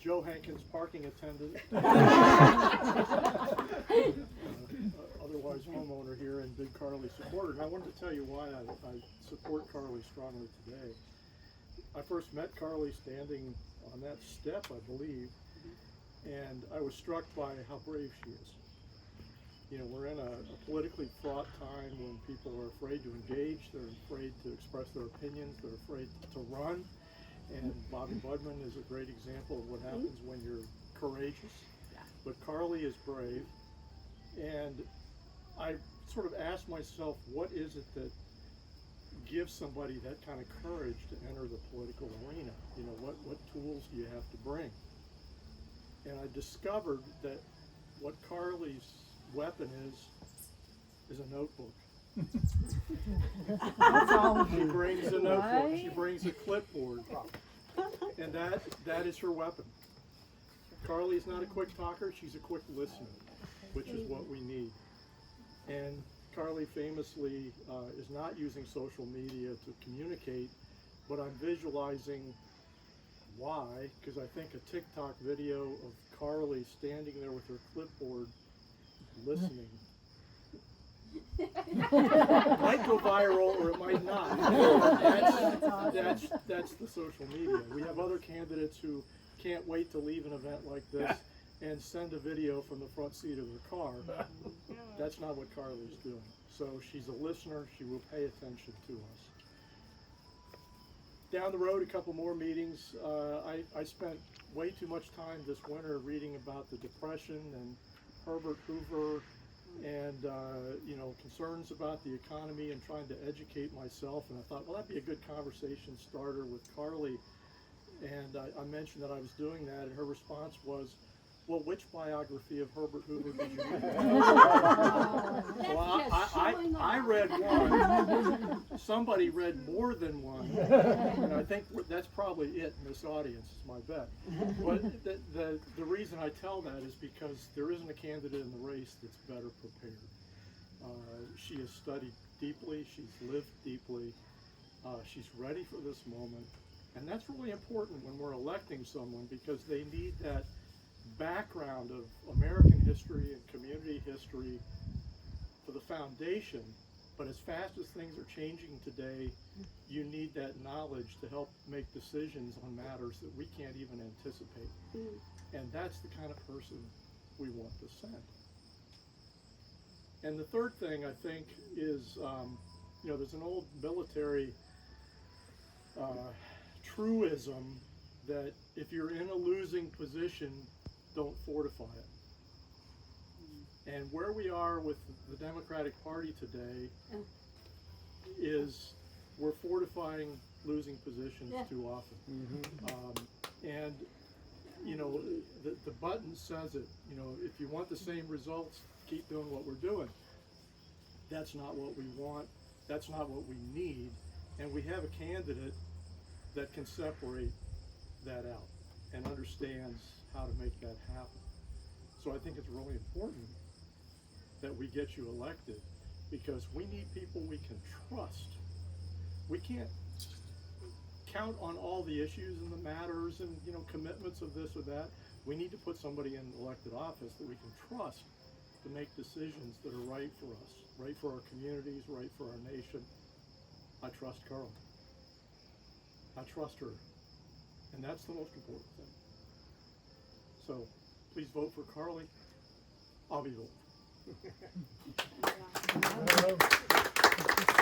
Joe Hankins, parking attendant, otherwise homeowner here and big Carleigh supporter. And I wanted to tell you why I support Carleigh strongly today. I first met Carleigh standing on that step, I believe, and I was struck by how brave she is. You know, we're in a politically fraught time when people are afraid to engage, they're afraid to express their opinions, they're afraid to run. And Bobby Budman is a great example of what happens when you're courageous. But Carleigh is brave. And I sort of asked myself, what is it that gives somebody that kind of courage to enter the political arena? You know, what tools do you have to bring? And I discovered that what Carleigh's weapon is a notebook. She brings a notebook, she brings a clipboard, and that is her weapon. Carleigh's not a quick talker, she's a quick listener, which is what we need. And Carleigh famously is not using social media to communicate, but I'm visualizing why, because I think a TikTok video of Carleigh standing there with her clipboard listening might go viral or it might not. That's the social media. We have other candidates who can't wait to leave an event like this and send a video from the front seat of their car. That's not what Carleigh's doing. So she's a listener, she will pay attention to us. Down the road, a couple more meetings. I spent way too much time this winter reading about the Depression and Herbert Hoover and you know, concerns about the economy and trying to educate myself. And I thought, well, that'd be a good conversation starter with Carleigh. And I mentioned that I was doing that, and her response was, well, which biography of Herbert Hoover did you read? Well, I read one. Somebody read more than one. And I think that's probably it in this audience, is my bet. But the reason I tell that is because there isn't a candidate in the race that's better prepared. She has studied deeply, she's lived deeply, she's ready for this moment. And that's really important when we're electing someone, because they need that background of American history and community history for the foundation. But as fast as things are changing today, you need that knowledge to help make decisions on matters that we can't even anticipate. And that's the kind of person we want to send. And the third thing I think is, you know, there's an old military truism that if you're in a losing position, don't fortify it. And where we are with the Democratic Party today is we're fortifying losing positions too often. And you know, the button says it, you know, if you want the same results, keep doing what we're doing. That's not what we want, that's not what we need, and we have a candidate that can separate that out and understands how to make that happen. So I think it's really important that we get you elected, because we need people we can trust. We can't count on all the issues and the matters and, you know, commitments of this or that. We need to put somebody in elected office that we can trust to make decisions that are right for us, right for our communities, right for our nation. I trust Carleigh. I trust her. And that's the most important thing. So please vote for Carleigh. I'll be voting.